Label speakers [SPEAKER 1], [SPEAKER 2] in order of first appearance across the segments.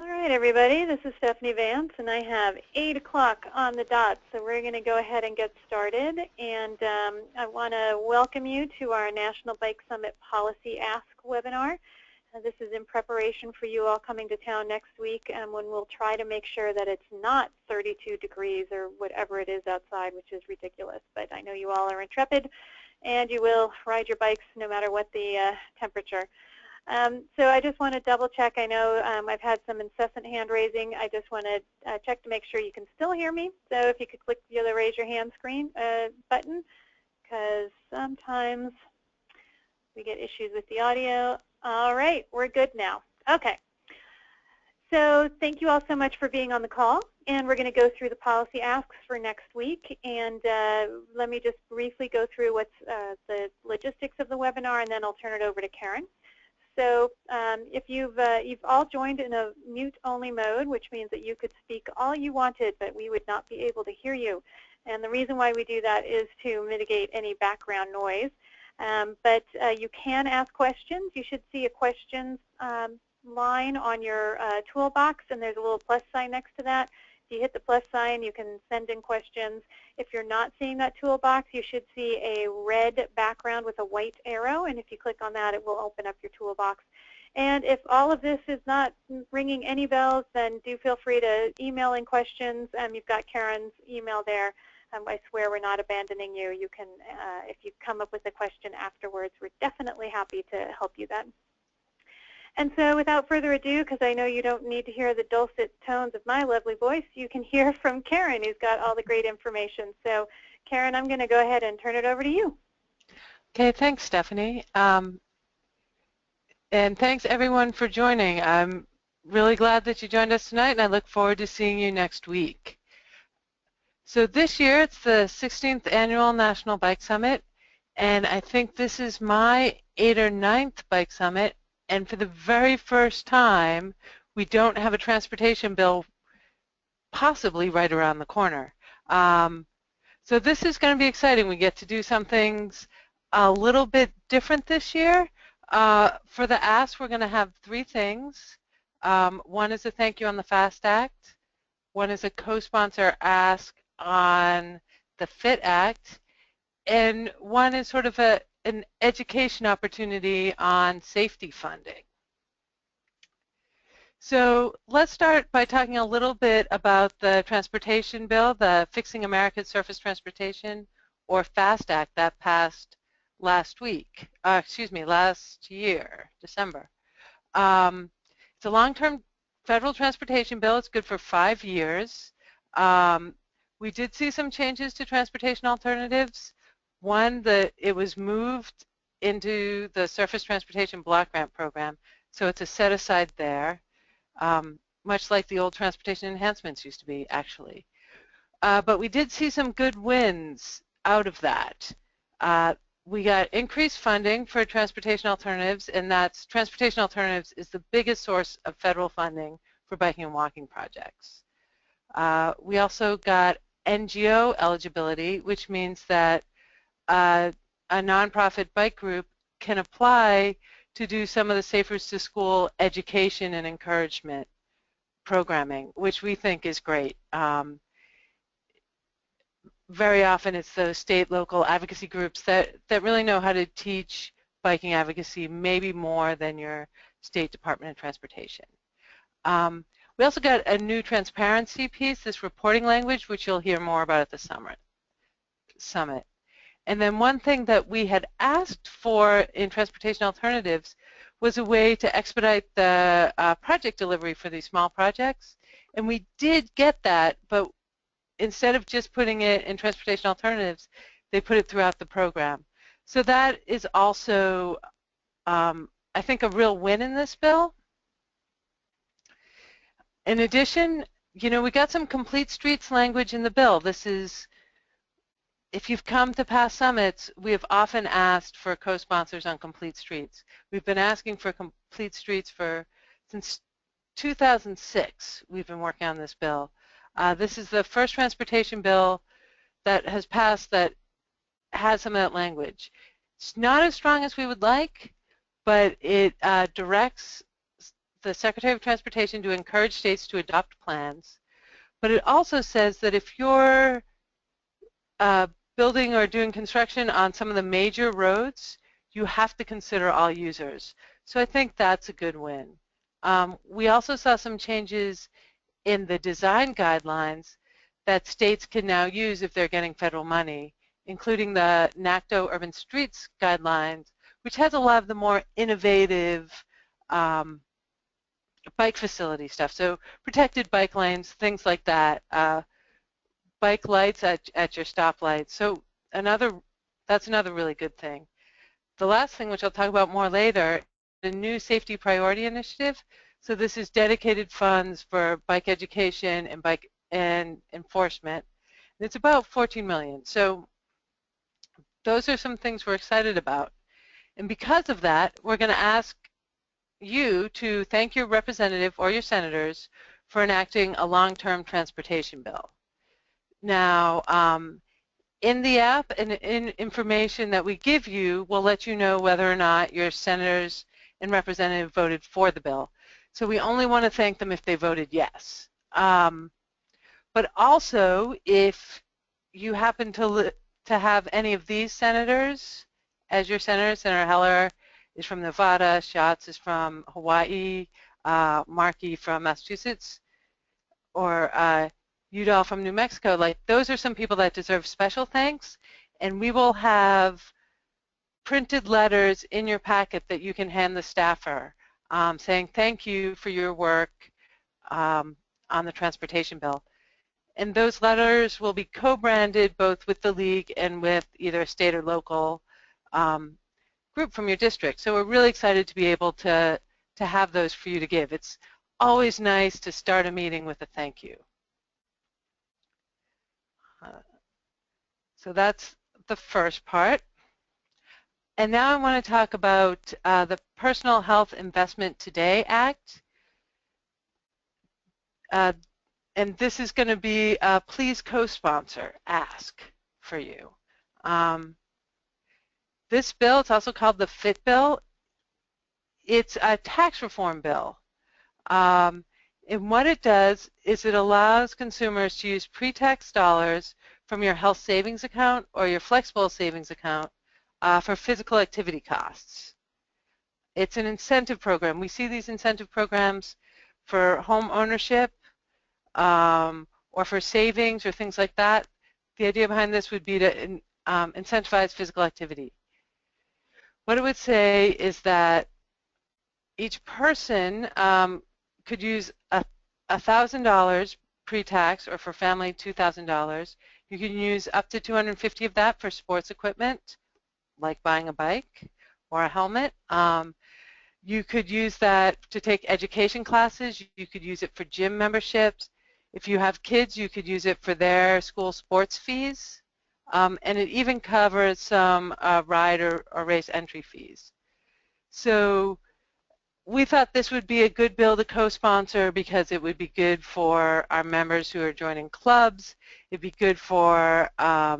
[SPEAKER 1] All right, everybody, this is Stephanie Vance, and I have 8 o'clock on the dot, so we're going to go ahead and get started. And I want to welcome you to our National Bike Summit Policy Ask webinar. This is in preparation for you all coming to town next week, when we'll try to make sure that it's not 32 degrees or whatever it is outside, which is ridiculous. But I know you all are intrepid, and you will ride your bikes no matter what the temperature. So I just want to double check. I know I've had some incessant hand raising. I just want to check to make sure you can still hear me. So if you could click the other raise your hand screen button, because sometimes we get issues with the audio. All right, we're good now. Okay. So thank you all so much for being on the call. And we're going to go through the policy asks for next week. And let me just briefly go through what's the logistics of the webinar, and then I'll turn it over to Karen. So if you've all joined in a mute-only mode, which means that you could speak all you wanted, but we would not be able to hear you. And the reason why we do that is to mitigate any background noise. But you can ask questions. You should see a questions line on your toolbox, and there's a little plus sign next to that. If you hit the plus sign, you can send in questions. If you're not seeing that toolbox, you should see a red background with a white arrow, and if you click on that, it will open up your toolbox. And if all of this is not ringing any bells, then do feel free to email in questions. You've got Karen's email there. I swear we're not abandoning you. You can, if you come up with a question afterwards, we're definitely happy to help you then. And so without further ado, because I know you don't need to hear the dulcet tones of my lovely voice, you can hear from Karen, who's got all the great information. So Karen, I'm going to go ahead and turn it over to you.
[SPEAKER 2] Okay, thanks, Stephanie. And thanks, everyone, for joining. I'm really glad that you joined us tonight, and I look forward to seeing you next week. So this year, it's the 16th Annual National Bike Summit, and I think this is my 8th or 9th Bike Summit. And for the very first time, we don't have a transportation bill possibly right around the corner. So this is going to be exciting. We get to do some things a little bit different this year. For the Ask, we're going to have 3 things. One is a thank you on the FAST Act. One is a co-sponsor ask on the FIT Act. And one is sort of an education opportunity on safety funding. So let's start by talking a little bit about the transportation bill, the Fixing America's Surface Transportation, or FAST Act, that passed last year, December. It's a long-term federal transportation bill. It's good for 5 years. We did see some changes to transportation alternatives. One, that it was moved into the Surface Transportation Block Grant Program, so it's a set aside there, much like the old transportation enhancements used to be, actually. But we did see some good wins out of that. We got increased funding for transportation alternatives, and that's transportation alternatives is the biggest source of federal funding for biking and walking projects. We also got NGO eligibility, which means that a nonprofit bike group can apply to do some of the Safe Routes to School education and encouragement programming, which we think is great. Very often it's those state, local advocacy groups that really know how to teach biking advocacy, maybe more than your State Department of Transportation. We also got a new transparency piece, this reporting language, which you'll hear more about at the summit. And then one thing that we had asked for in transportation alternatives was a way to expedite the project delivery for these small projects. And we did get that, but instead of just putting it in transportation alternatives, they put it throughout the program. So that is also, I think, a real win in this bill. In addition, you know, we got some complete streets language in the bill. This is, if you've come to past summits, we have often asked for co-sponsors on complete streets. We've been asking for complete streets since 2006. We've been working on this bill. This is the first transportation bill that has passed that has some of that language. It's not as strong as we would like, but it directs the Secretary of Transportation to encourage states to adopt plans, but it also says that if you're building or doing construction on some of the major roads, you have to consider all users. So I think that's a good win. We also saw some changes in the design guidelines that states can now use if they're getting federal money, including the NACDO Urban Streets Guidelines, which has a lot of the more innovative bike facility stuff. So protected bike lanes, things like that. Bike lights at your stoplights. So that's another really good thing. The last thing, which I'll talk about more later, the new Safety Priority Initiative. So this is dedicated funds for bike education and bike and enforcement. And it's about $14 million. So those are some things we're excited about. And because of that, we're going to ask you to thank your representative or your senators for enacting a long-term transportation bill. Now, in the app and in information that we give you, we'll let you know whether or not your senators and representative voted for the bill. So we only want to thank them if they voted yes. But also, if you happen to have any of these senators as your senator, Senator Heller is from Nevada, Schatz is from Hawaii, Markey from Massachusetts, or Udall from New Mexico, like those are some people that deserve special thanks, and we will have printed letters in your packet that you can hand the staffer saying thank you for your work on the transportation bill. And those letters will be co-branded both with the league and with either a state or local group from your district. So we're really excited to be able to have those for you to give. It's always nice to start a meeting with a thank you. So that's the first part. And now I want to talk about the Personal Health Investment Today Act. And this is going to be a please co-sponsor ask for you. This bill, it's also called the FIT bill. It's a tax reform bill. And what it does is it allows consumers to use pre-tax dollars from your health savings account or your flexible savings account for physical activity costs. It's an incentive program. We see these incentive programs for home ownership or for savings or things like that. The idea behind this would be to incentivize physical activity. What it would say is that each person could use $1,000 pre-tax, or for family $2,000. You can use up to $250 of that for sports equipment, like buying a bike or a helmet. You could use that to take education classes. You could use it for gym memberships. If you have kids, you could use it for their school sports fees. And it even covers some ride or race entry fees. So we thought this would be a good bill to co-sponsor because it would be good for our members who are joining clubs. It'd be good for our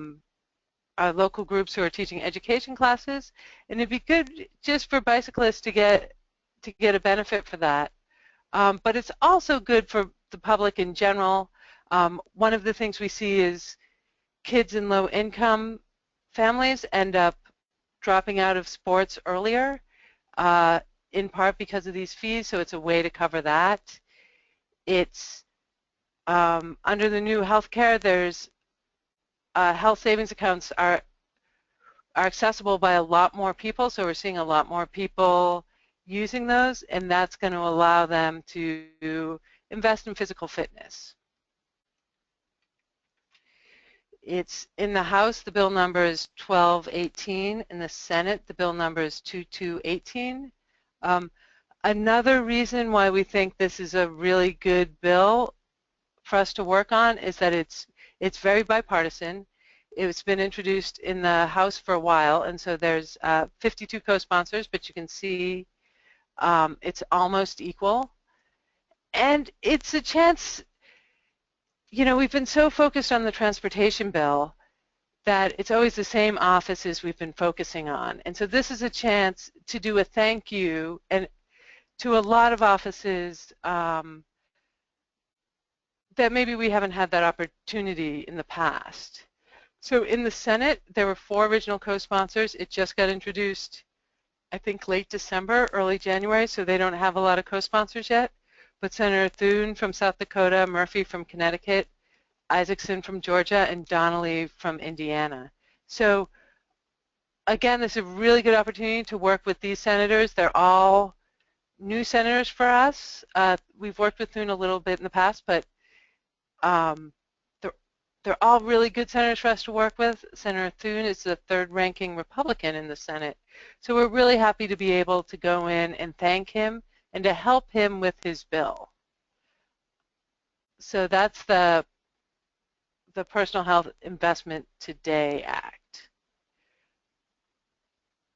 [SPEAKER 2] local groups who are teaching education classes, and it'd be good just for bicyclists to get a benefit for that. But it's also good for the public in general. One of the things we see is kids in low-income families end up dropping out of sports earlier, in part because of these fees, so it's a way to cover that. It's under the new health care, there's health savings accounts are accessible by a lot more people, so we're seeing a lot more people using those, and that's going to allow them to invest in physical fitness. It's in the House, the bill number is 1218. In the Senate, the bill number is 2218. Another reason why we think this is a really good bill for us to work on is that it's very bipartisan. It's been introduced in the House for a while, and so there's 52 co-sponsors, but you can see it's almost equal. And it's a chance, you know, we've been so focused on the transportation bill that it's always the same offices we've been focusing on. And so this is a chance to do a thank you and to a lot of offices that maybe we haven't had that opportunity in the past. So in the Senate, there were 4 original co-sponsors. It just got introduced, I think, late December, early January, so they don't have a lot of co-sponsors yet. But Senator Thune from South Dakota, Murphy from Connecticut, Isaacson from Georgia, and Donnelly from Indiana. So again, this is a really good opportunity to work with these senators. They're all new senators for us. We've worked with Thune a little bit in the past, but they're all really good senators for us to work with. Senator Thune is the 3rd ranking Republican in the Senate. So we're really happy to be able to go in and thank him and to help him with his bill. So that's the Personal Health Investment Today Act.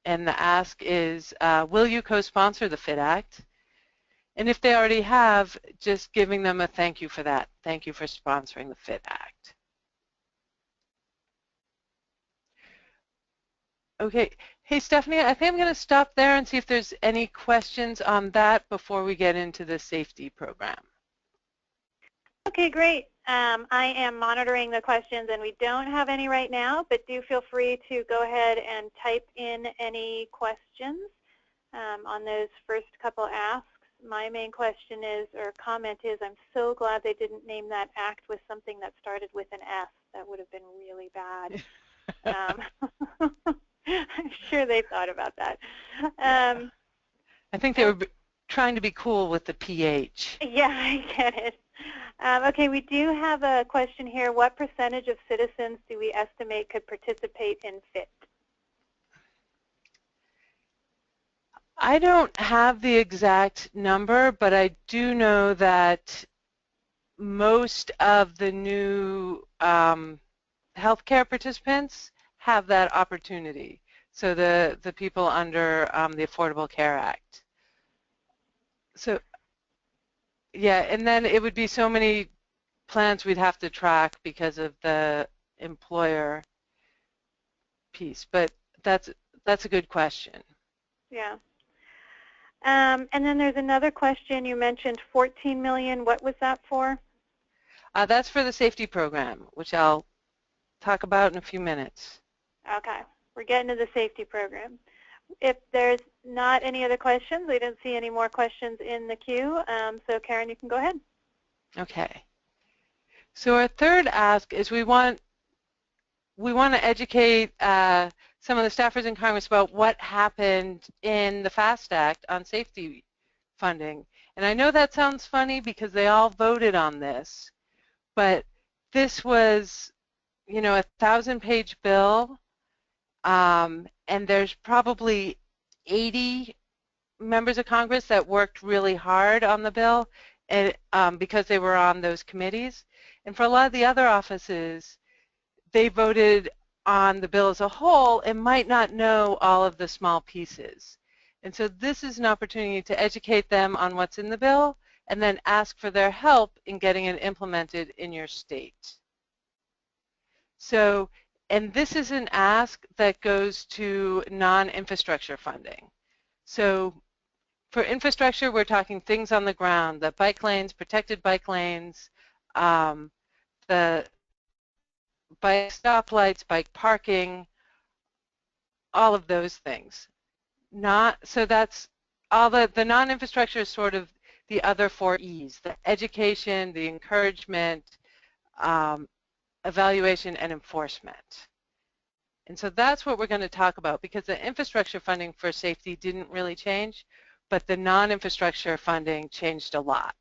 [SPEAKER 2] And the ask is, will you co-sponsor the FIT Act? And if they already have, just giving them a thank you for that. Thank you for sponsoring the FIT Act. Okay. Hey, Stephanie, I think I'm going to stop there and see if there's any questions on that before we get into the safety program.
[SPEAKER 1] Okay, great. I am monitoring the questions, and we don't have any right now, but do feel free to go ahead and type in any questions on those first couple asks. My main question is, or comment is, I'm so glad they didn't name that act with something that started with an S. That would have been really bad. I'm sure they thought about that.
[SPEAKER 2] I think they were trying to be cool with the PH.
[SPEAKER 1] Yeah, I get it. Okay, we do have a question here. What percentage of citizens do we estimate could participate in FIT?
[SPEAKER 2] I don't have the exact number, but I do know that most of the new healthcare participants have that opportunity. So the people under the Affordable Care Act. So yeah, and then it would be so many plans we'd have to track because of the employer piece. But that's a good question.
[SPEAKER 1] Yeah. And then there's another question. You mentioned 14 million. What was that for?
[SPEAKER 2] That's for the safety program, which I'll talk about in a few minutes.
[SPEAKER 1] Okay. We're getting to the safety program. If there's not any other questions, we don't see any more questions in the queue. So Karen, you can go ahead.
[SPEAKER 2] Okay. So our third ask is we want to educate some of the staffers in Congress about what happened in the FAST Act on safety funding. And I know that sounds funny because they all voted on this, but this was, you know, a 1,000-page bill, and there's probably 80 members of Congress that worked really hard on the bill, and because they were on those committees. And for a lot of the other offices, they voted on the bill as a whole and might not know all of the small pieces. And so this is an opportunity to educate them on what's in the bill and then ask for their help in getting it implemented in your state. So, and this is an ask that goes to non-infrastructure funding. So for infrastructure, we're talking things on the ground, the bike lanes, protected bike lanes, the bike stoplights, bike parking, all of those things. So that's all the non-infrastructure is sort of the other 4 E's, the education, the encouragement, evaluation, and enforcement. And so that's what we're going to talk about, because the infrastructure funding for safety didn't really change, but the non-infrastructure funding changed a lot.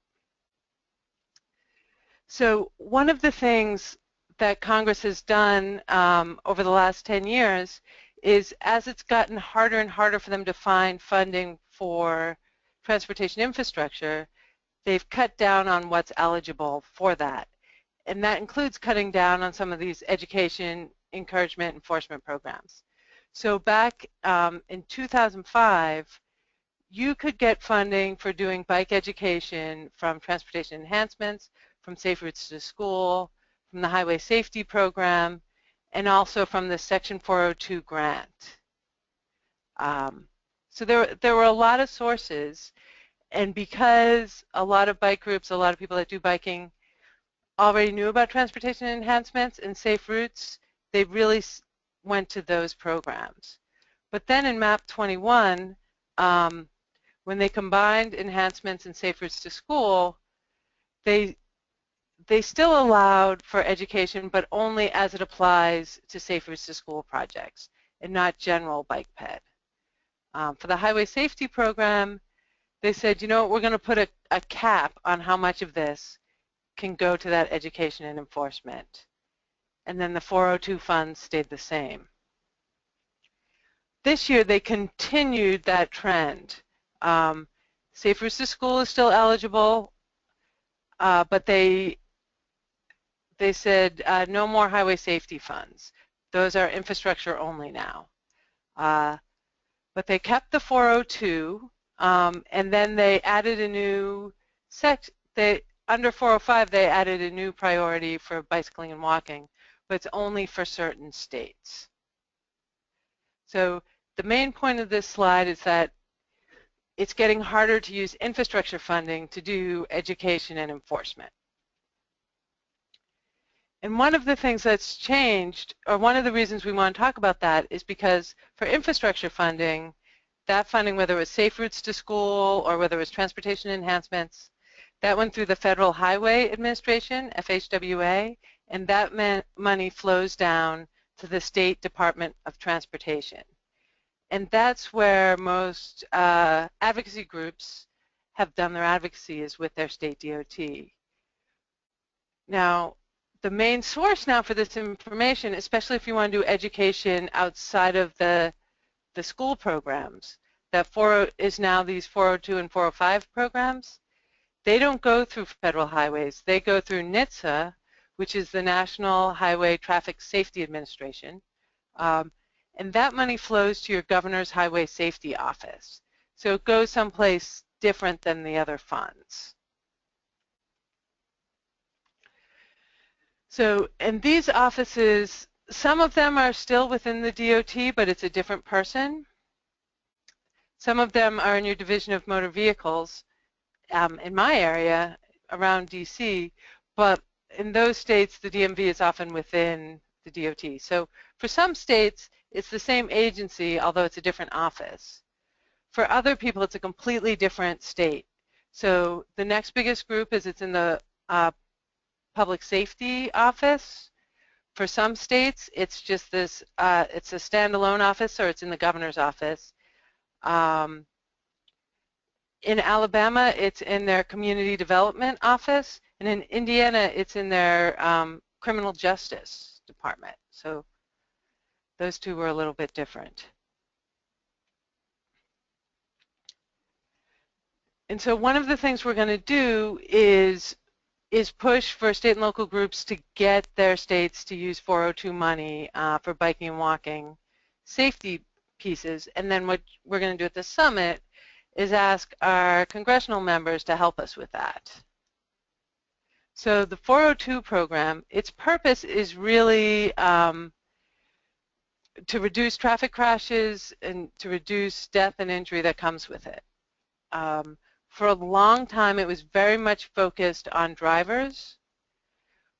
[SPEAKER 2] So one of the things that Congress has done over the last 10 years is, as it's gotten harder and harder for them to find funding for transportation infrastructure, they've cut down on what's eligible for that. And that includes cutting down on some of these education, encouragement, enforcement programs. So back in 2005, you could get funding for doing bike education from transportation enhancements, from Safe Routes to School, from the Highway Safety Program, and also from the Section 402 grant. So there were a lot of sources, And because a lot of bike groups, a lot of people that do biking already knew about transportation enhancements and safe routes, they really went to those programs. But then in MAP 21, when they combined enhancements and safe routes to school, they still allowed for education, but only as it applies to safe routes to school projects and not general bike ped. For the highway safety program, they said, you know what, we're going to put a cap on how much of this can go to that education and enforcement. And then the 402 funds stayed the same. This year, they continued that trend. Safe routes to school is still eligible, but they said no more highway safety funds. Those are infrastructure only now. But they kept the 402, and then they added a new under 405, they added a new priority for bicycling and walking, but it's only for certain states. So the main point of this slide is that it's getting harder to use infrastructure funding to do education and enforcement. And one of the things that's changed, or one of the reasons we want to talk about that, is because for infrastructure funding, that funding, whether it was safe routes to school or whether it was transportation enhancements, that went through the Federal Highway Administration, FHWA, and that money flows down to the State Department of Transportation. And that's where most advocacy groups have done their advocacy, is with their state DOT. Now, the main source now for this information, especially if you want to do education outside of the school programs, that is now these 402 and 405 programs. They don't go through federal highways. They go through NHTSA, which is the National Highway Traffic Safety Administration. And that money flows to your governor's highway safety office. So it goes someplace different than the other funds. So, and these offices, some of them are still within the DOT, but it's a different person. Some of them are in your Division of Motor Vehicles, in my area, around DC, but in those states, the DMV is often within the DOT. So for some states, it's the same agency, although it's a different office. For other people, it's a completely different state. So the next biggest group is it's in the Public Safety Office. For some states, it's just this, it's a standalone office, or it's in the governor's office. In Alabama, it's in their Community Development Office, and in Indiana, it's in their Criminal Justice Department. So those two were a little bit different. And so one of the things we're going to do is push for state and local groups to get their states to use 402 money for biking and walking safety pieces. And then what we're going to do at the summit is ask our congressional members to help us with that. So the 402 program, its purpose is really to reduce traffic crashes and to reduce death and injury that comes with it. For a long time, it was very much focused on drivers,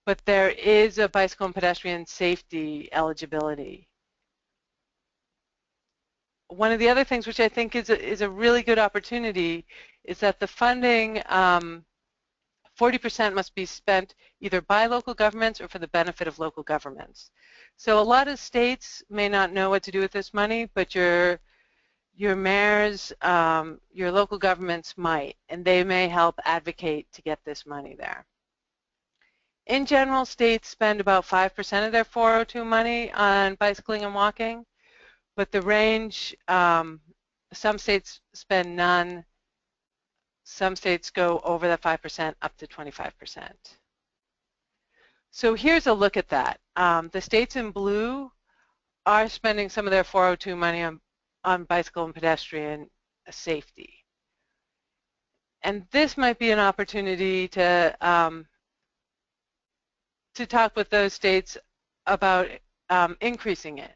[SPEAKER 2] but there is a bicycle and pedestrian safety eligibility. One of the other things which I think is a really good opportunity is that the funding, 40% must be spent either by local governments or for the benefit of local governments. So a lot of states may not know what to do with this money, but your mayors, your local governments might, and they may help advocate to get this money there. In general, states spend about 5% of their 402 money on bicycling and walking, but the range, some states spend none, some states go over the 5% up to 25%. So here's a look at that. The states in blue are spending some of their 402 money on bicycle and pedestrian safety. And this might be an opportunity to talk with those states about increasing it.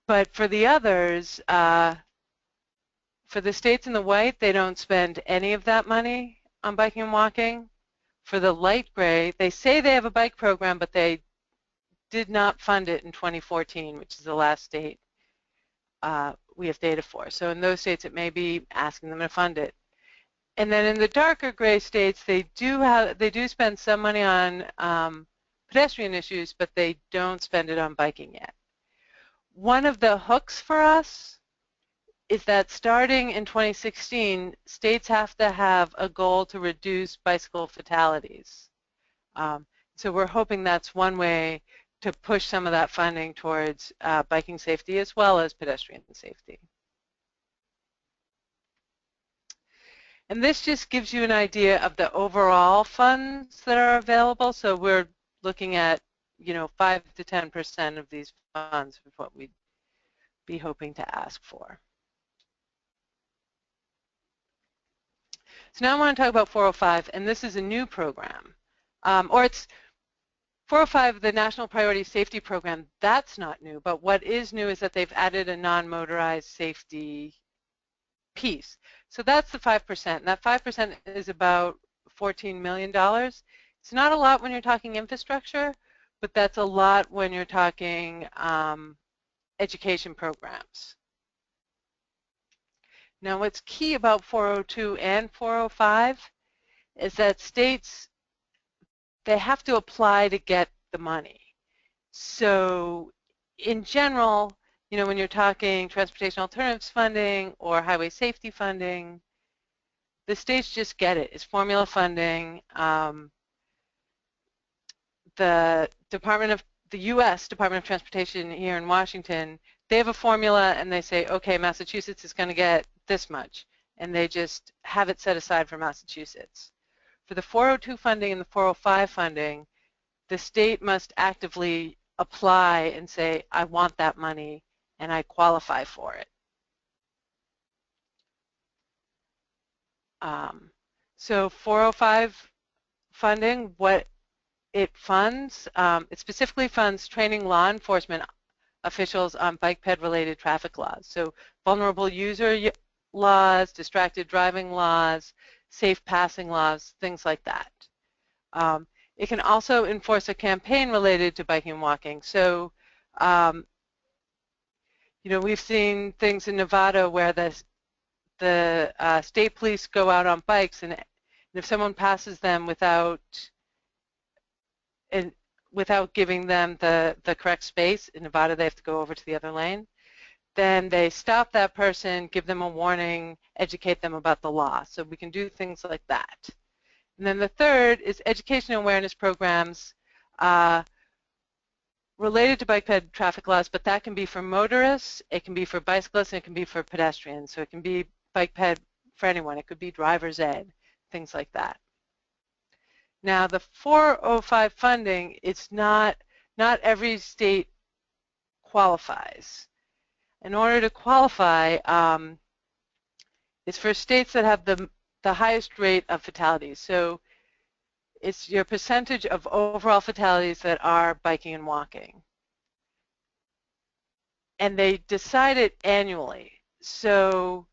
[SPEAKER 2] But for the others, for For the states in the white, they don't spend any of that money on biking and walking. For the light gray, they say they have a bike program, but they did not fund it in 2014, which is the last state we have data for. So in those states, it may be asking them to fund it. And then in the darker gray states, they do spend some money on pedestrian issues, but they don't spend it on biking yet. One of the hooks for us is that starting in 2016, states have to have a goal to reduce bicycle fatalities. So we're hoping that's one way to push some of that funding towards biking safety as well as pedestrian safety. And this just gives you an idea of the overall funds that are available. So we're looking at, 5 to 10% of these funds is what we'd be hoping to ask for. So now I want to talk about 405, and this is a new program. Or it's 405, the National Priority Safety Program. That's not new, but what is new is that they've added a non-motorized safety piece. So that's the 5%. And that 5% is about $14 million. It's not a lot when you're talking infrastructure, but that's a lot when you're talking education programs. Now what's key about 402 and 405 is that states, they have to apply to get the money. So in general, when you're talking transportation alternatives funding or highway safety funding, the states just get it. It's formula funding. The U.S. Department of Transportation here in Washington, they have a formula and they say, okay, Massachusetts is going to get this much, and they just have it set aside for Massachusetts. For the 402 funding and the 405 funding, the state must actively apply and say, I want that money and I qualify for it. So 405 funding, what it funds, it specifically funds training law enforcement officials on bike ped related traffic laws. So vulnerable user laws, distracted driving laws, safe passing laws, things like that. It can also enforce a campaign related to biking and walking. So, we've seen things in Nevada where the state police go out on bikes, and if someone passes them without giving them the correct space, in Nevada they have to go over to the other lane, then they stop that person, give them a warning, educate them about the law. So we can do things like that. And then the third is education and awareness programs related to bike ped traffic laws, but that can be for motorists, it can be for bicyclists, and it can be for pedestrians. So it can be bike ped for anyone. It could be driver's ed, things like that. Now the 405 funding, it's not every state qualifies. In order to qualify, it's for states that have the highest rate of fatalities. So it's your percentage of overall fatalities that are biking and walking. And they decide it annually. So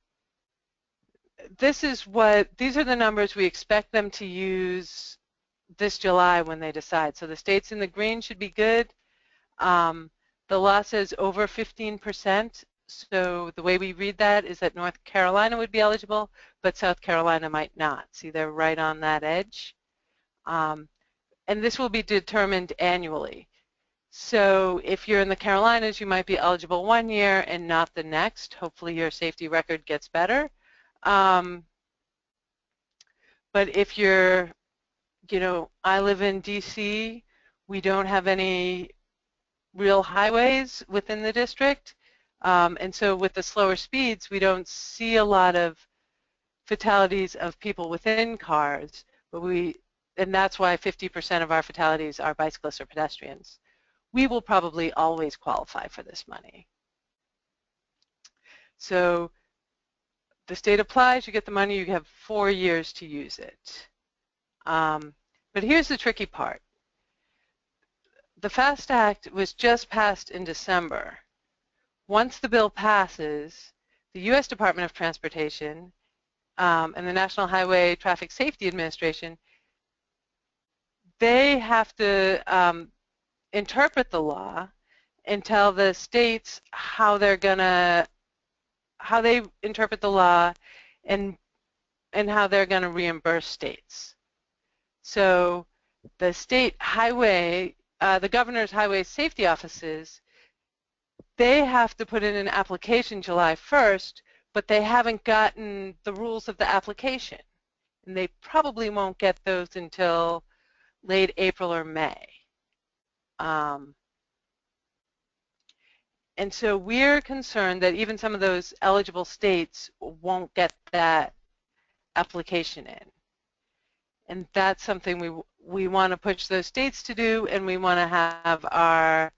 [SPEAKER 2] these are the numbers we expect them to use this July when they decide. So the states in the green should be good. The law says over 15%. So the way we read that is that North Carolina would be eligible, but South Carolina might not. See, they're right on that edge. And this will be determined annually. So if you're in the Carolinas, you might be eligible one year and not the next. Hopefully your safety record gets better. But if you're, I live in DC, we don't have any real highways within the district. And so with the slower speeds, we don't see a lot of fatalities of people within cars, and that's why 50% of our fatalities are bicyclists or pedestrians. We will probably always qualify for this money. So the state applies, you get the money, you have 4 years to use it. But here's the tricky part. The FAST Act was just passed in December. Once the bill passes, the U.S. Department of Transportation and the National Highway Traffic Safety Administration, they have to interpret the law and tell the states how they interpret the law and how they're going to reimburse states. So the state highway, the governor's highway safety offices, they have to put in an application July 1st, but they haven't gotten the rules of the application. And they probably won't get those until late April or May. And so we're concerned that even some of those eligible states won't get that application in. And that's something we want to push those states to do, and we want to have our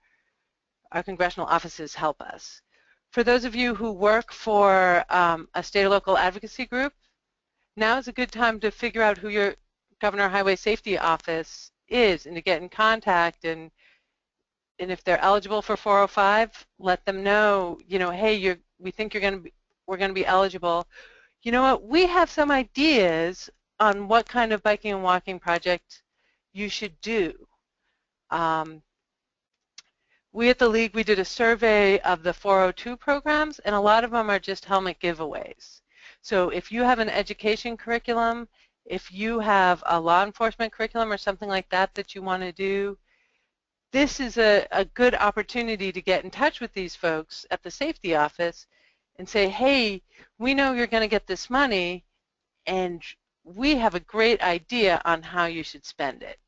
[SPEAKER 2] congressional offices help us. For those of you who work for a state or local advocacy group, now is a good time to figure out who your Governor Highway Safety Office is and to get in contact, and if they're eligible for 405, let them know, hey, we think we're going to be eligible. You know what, we have some ideas on what kind of biking and walking project you should do. We at the League, we did a survey of the 402 programs, and a lot of them are just helmet giveaways. So if you have an education curriculum, if you have a law enforcement curriculum or something like that that you want to do, this is a good opportunity to get in touch with these folks at the safety office and say, hey, we know you're going to get this money, and we have a great idea on how you should spend it.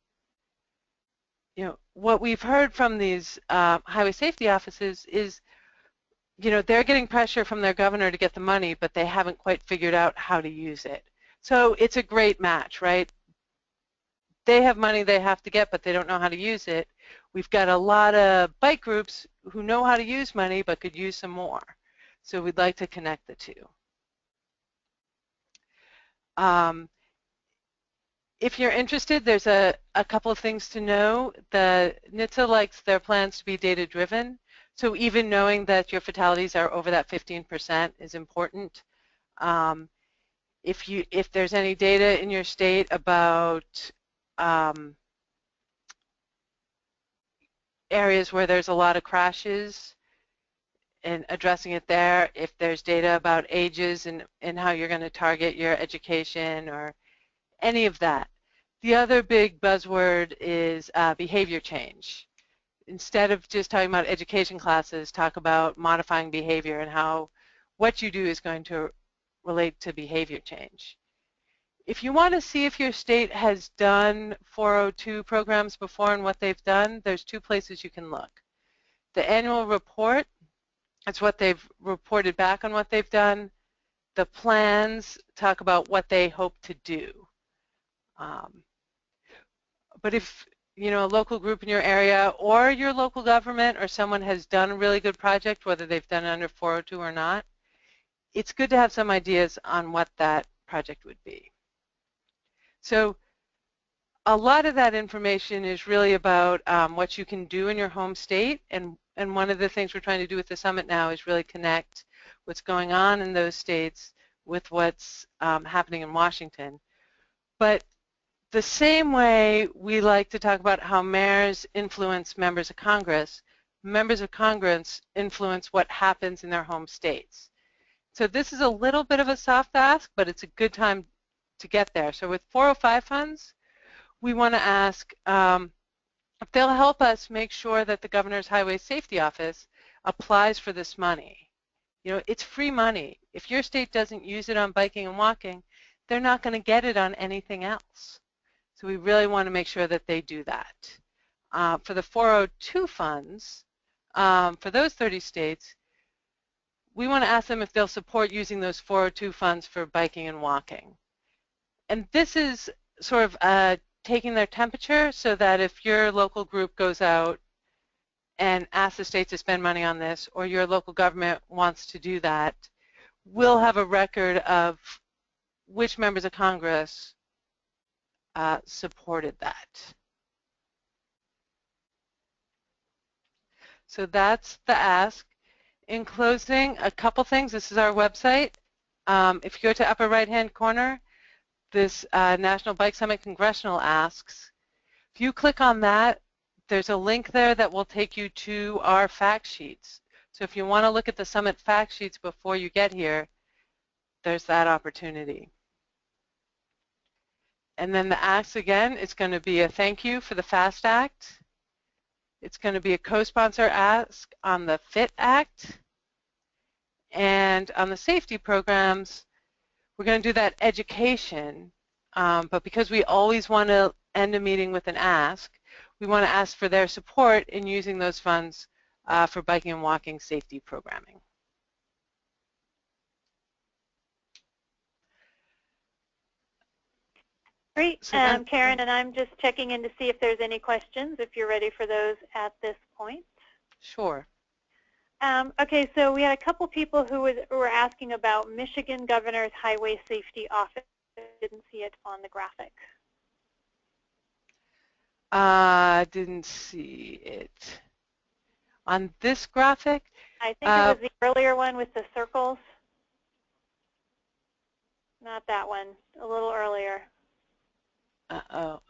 [SPEAKER 2] What we've heard from these highway safety offices is, they're getting pressure from their governor to get the money, but they haven't quite figured out how to use it. So it's a great match, right? They have money they have to get, but they don't know how to use it. We've got a lot of bike groups who know how to use money but could use some more. So we'd like to connect the two. If you're interested, there's a couple of things to know. The NHTSA likes their plans to be data-driven, so even knowing that your fatalities are over that 15% is important. If there's any data in your state about areas where there's a lot of crashes and addressing it there, if there's data about ages and how you're going to target your education or any of that. The other big buzzword is behavior change. Instead of just talking about education classes, talk about modifying behavior and how what you do is going to relate to behavior change. If you want to see if your state has done 402 programs before and what they've done, there's two places you can look. The annual report, that's what they've reported back on what they've done. The plans talk about what they hope to do. But if a local group in your area or your local government or someone has done a really good project, whether they've done it under 402 or not, it's good to have some ideas on what that project would be. So a lot of that information is really about what you can do in your home state, and one of the things we're trying to do with the summit now is really connect what's going on in those states with what's happening in Washington. But the same way we like to talk about how mayors influence members of Congress influence what happens in their home states. So this is a little bit of a soft ask, but it's a good time to get there. So with 405 funds, we want to ask if they'll help us make sure that the Governor's Highway Safety Office applies for this money. It's free money. If your state doesn't use it on biking and walking, they're not going to get it on anything else. So we really want to make sure that they do that. For the 402 funds, for those 30 states, we want to ask them if they'll support using those 402 funds for biking and walking. And this is sort of taking their temperature so that if your local group goes out and asks the state to spend money on this, or your local government wants to do that, we'll have a record of which members of Congress supported that. So that's the ask. In closing, a couple things. This is our website. If you go to upper right-hand corner, this National Bike Summit Congressional Asks, if you click on that, there's a link there that will take you to our fact sheets. So if you want to look at the summit fact sheets before you get here, there's that opportunity. And then the asks again, it's going to be a thank you for the FAST Act. It's going to be a co-sponsor ask on the FIT Act. And on the safety programs, we're going to do that education. But because we always want to end a meeting with an ask, we want to ask for their support in using those funds for biking and walking safety programming.
[SPEAKER 1] Great, Karen, and I'm just checking in to see if there's any questions, if you're ready for those at this point.
[SPEAKER 2] Sure.
[SPEAKER 1] Okay, so we had a couple people who were asking about Michigan Governor's Highway Safety Office. Didn't see it on the graphic.
[SPEAKER 2] Didn't see it. On this graphic?
[SPEAKER 1] I think it was the earlier one with the circles. Not that one, a little earlier.
[SPEAKER 2] Oh.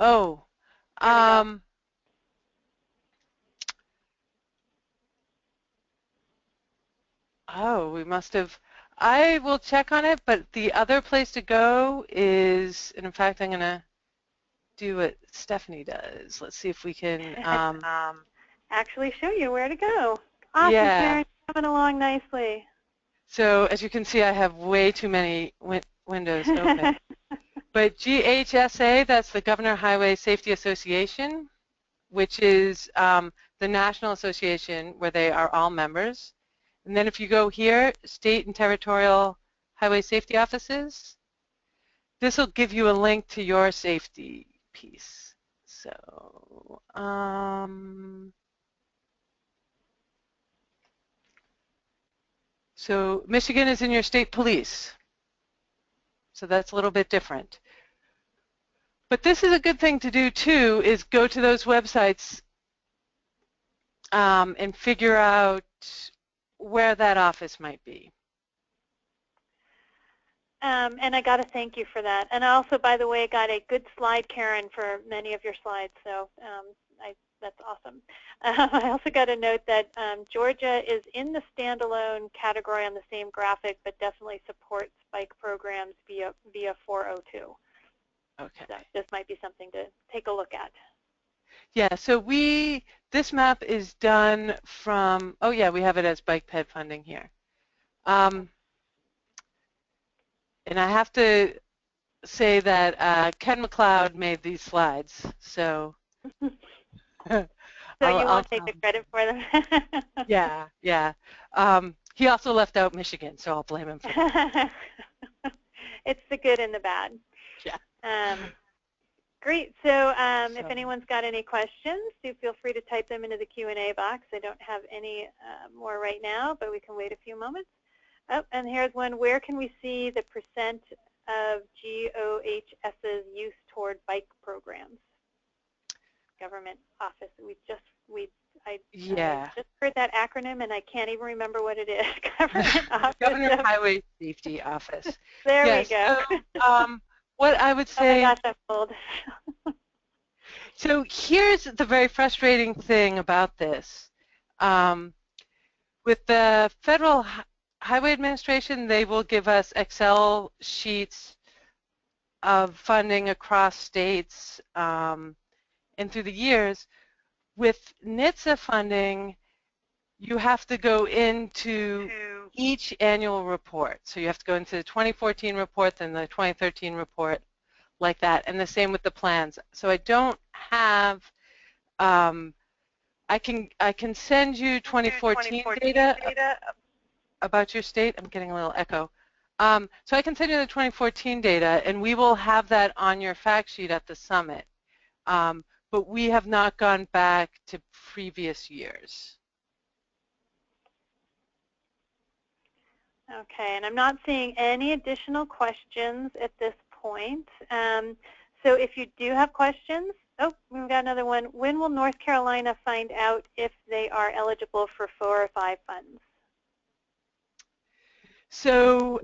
[SPEAKER 2] Oh, we must have. I will check on it, but the other place to go is, and in fact, I'm going to do what Stephanie does. Let's see if we can
[SPEAKER 1] actually show you where to go. Awesome,
[SPEAKER 2] yeah.
[SPEAKER 1] Karen, coming along nicely.
[SPEAKER 2] So as you can see, I have way too many windows open. But GHSA, that's the Governor Highway Safety Association, which is the national association where they are all members. And then if you go here, state and territorial highway safety offices, this will give you a link to your safety piece. So, so Michigan is in your state police. So that's a little bit different. But this is a good thing to do too, is go to those websites and figure out where that office might be.
[SPEAKER 1] And I got to thank you for that. And I also, by the way, got a good slide, Karen, for many of your slides. So that's awesome. I also got a note that Georgia is in the standalone category on the same graphic, but definitely supports bike programs via 402.
[SPEAKER 2] Okay.
[SPEAKER 1] So this might be something to take a look at.
[SPEAKER 2] Yeah, so this map is done from, oh yeah, we have it as bike ped funding here. And I have to say that Ken McLeod made these slides, so.
[SPEAKER 1] So you won't take the credit for them?
[SPEAKER 2] Yeah. He also left out Michigan, so I'll blame him for that.
[SPEAKER 1] It's the good and the bad.
[SPEAKER 2] Yeah.
[SPEAKER 1] Great. So if anyone's got any questions, do feel free to type them into the Q&A box. I don't have any more right now, but we can wait a few moments. Oh, and here's one. Where can we see the percent of GOHS's use toward bike programs? Government office. I just heard that acronym and I can't even remember what it is. Government office.
[SPEAKER 2] Governor Highway Safety Office.
[SPEAKER 1] There we go.
[SPEAKER 2] So, what I would say.
[SPEAKER 1] Oh my gosh, I'm old.
[SPEAKER 2] So here's the very frustrating thing about this. With the Federal Highway Administration, they will give us Excel sheets of funding across states and through the years. With NHTSA funding, you have to go into each annual report. So you have to go into the 2014 report and the 2013 report like that, and the same with the plans. So I don't have, I can send you 2014 data about your state. I'm getting a little echo. So I can send you the 2014 data, and we will have that on your fact sheet at the summit. But we have not gone back to previous years.
[SPEAKER 1] Okay, and I'm not seeing any additional questions at this point. So if you do have questions, oh, we've got another one. When will North Carolina find out if they are eligible for 4 or 5 funds?
[SPEAKER 2] So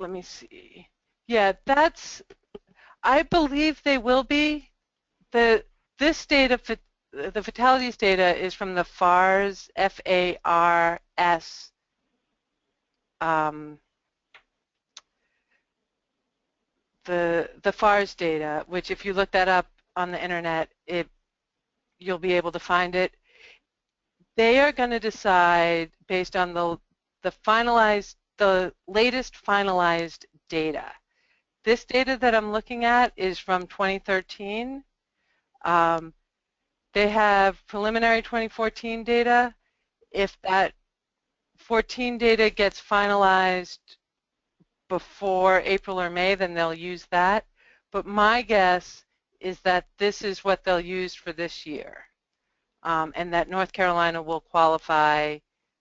[SPEAKER 2] let me see. Yeah, I believe they will be. This data, the fatalities data, is from the FARS, F-A-R-S, the FARS data, which if you look that up on the internet, you'll be able to find it. They are going to decide based on the latest finalized data. This data that I'm looking at is from 2013. They have preliminary 2014 data. If that 14 data gets finalized before April or May, then they'll use that. But my guess is that this is what they'll use for this year, and that North Carolina will qualify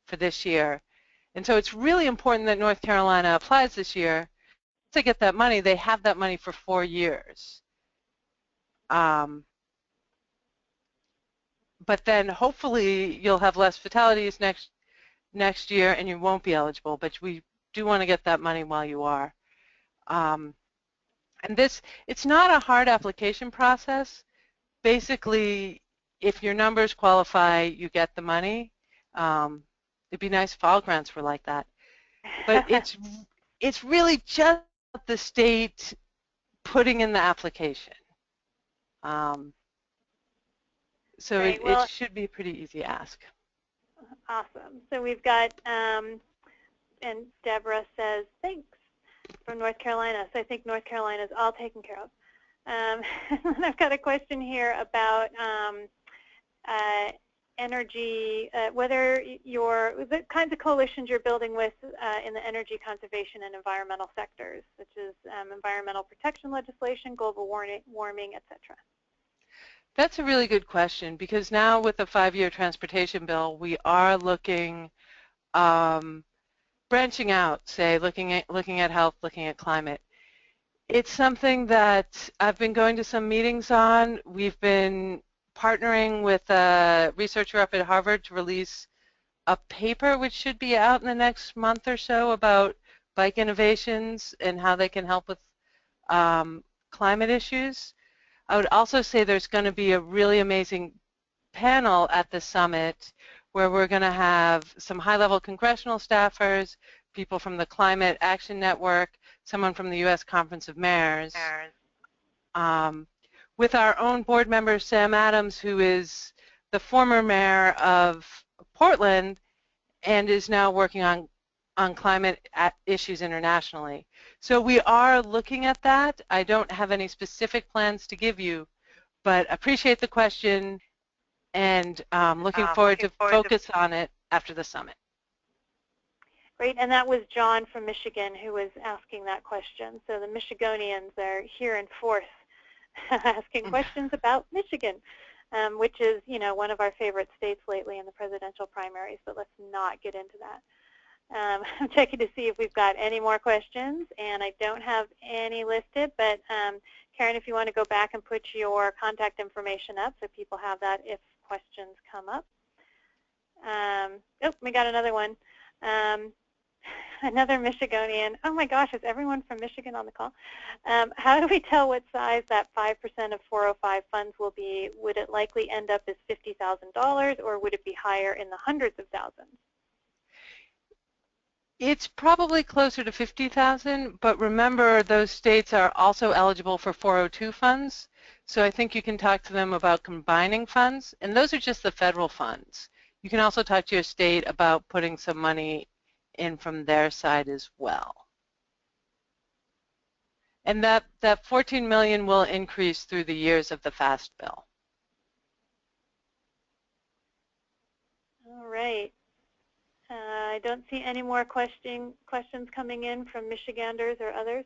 [SPEAKER 2] for this year. And so it's really important that North Carolina applies this year. To get that money, they have that money for 4 years. But then hopefully you'll have less fatalities next year and you won't be eligible, but we do want to get that money while you are. And it's not a hard application process. Basically, if your numbers qualify, you get the money. It'd be nice if all grants were like that. But it's really just the state putting in the application. So it should be a pretty easy ask.
[SPEAKER 1] Awesome. So we've got, and Deborah says, thanks, from North Carolina. So I think North Carolina is all taken care of. And I've got a question here about energy, whether the kinds of coalitions you're building with in the energy conservation and environmental sectors, such as environmental protection legislation, global warming, etc.
[SPEAKER 2] That's a really good question, because now with the 5-year transportation bill, we are looking, branching out, say, looking at health, looking at climate. It's something that I've been going to some meetings on. We've been partnering with a researcher up at Harvard to release a paper which should be out in the next month or so about bike innovations and how they can help with climate issues. I would also say there's going to be a really amazing panel at the summit where we're going to have some high-level congressional staffers, people from the Climate Action Network, someone from the U.S. Conference of Mayors, with our own board member, Sam Adams, who is the former mayor of Portland and is now working on climate issues internationally. So we are looking at that. I don't have any specific plans to give you, but appreciate the question and looking forward to focus on it after the summit.
[SPEAKER 1] Great, and that was John from Michigan who was asking that question. So the Michigonians are here in force asking questions about Michigan, which is, you know, one of our favorite states lately in the presidential primaries, but let's not get into that. I'm checking to see if we've got any more questions, and I don't have any listed, but Karen, if you want to go back and put your contact information up so people have that if questions come up. Oh, we got another one. Another Michigonian. Oh my gosh, is everyone from Michigan on the call? How do we tell what size that 5% of 405 funds will be? Would it likely end up as $50,000, or would it be higher in the hundreds of thousands?
[SPEAKER 2] It's probably closer to 50,000, but remember those states are also eligible for 402 funds, so I think you can talk to them about combining funds, and those are just the federal funds. You can also talk to your state about putting some money in from their side as well. And that $14 million will increase through the years of the FAST bill.
[SPEAKER 1] All right. I don't see any more questions coming in from Michiganders or others.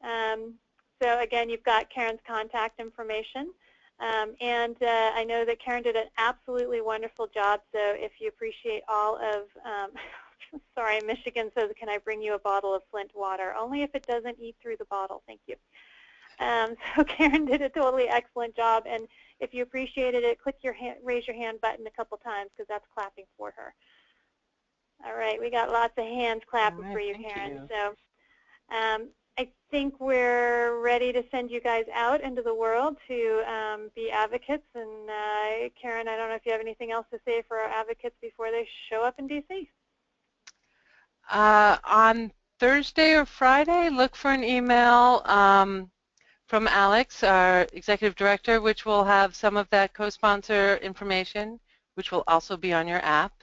[SPEAKER 1] So again, you've got Karen's contact information. And I know that Karen did an absolutely wonderful job, so if you appreciate all of, sorry, Michigan says, can I bring you a bottle of Flint water? Only if it doesn't eat through the bottle, thank you. So Karen did a totally excellent job, and if you appreciated it, click your raise your hand button a couple times, because that's clapping for her. All right, we got lots of hands clapping
[SPEAKER 2] All right,
[SPEAKER 1] for you,
[SPEAKER 2] thank
[SPEAKER 1] Karen.
[SPEAKER 2] you.
[SPEAKER 1] So I think we're ready to send you guys out into the world to be advocates. And Karen, I don't know if you have anything else to say for our advocates before they show up in DC.
[SPEAKER 2] On Thursday or Friday, look for an email from Alex, our executive director, which will have some of that co-sponsor information, which will also be on your app.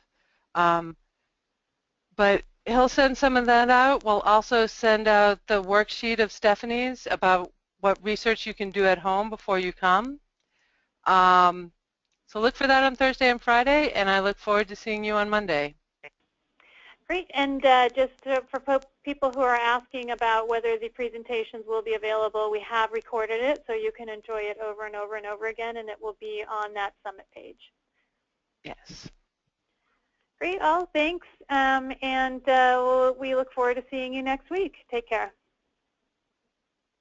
[SPEAKER 2] But he'll send some of that out. We'll also send out the worksheet of Stephanie's about what research you can do at home before you come. So look for that on Thursday and Friday, and I look forward to seeing you on Monday.
[SPEAKER 1] Great, and just for people who are asking about whether the presentations will be available, we have recorded it, so you can enjoy it over and over and over again, and it will be on that summit page.
[SPEAKER 2] Yes.
[SPEAKER 1] Great, all, thanks, and we look forward to seeing you next week. Take care.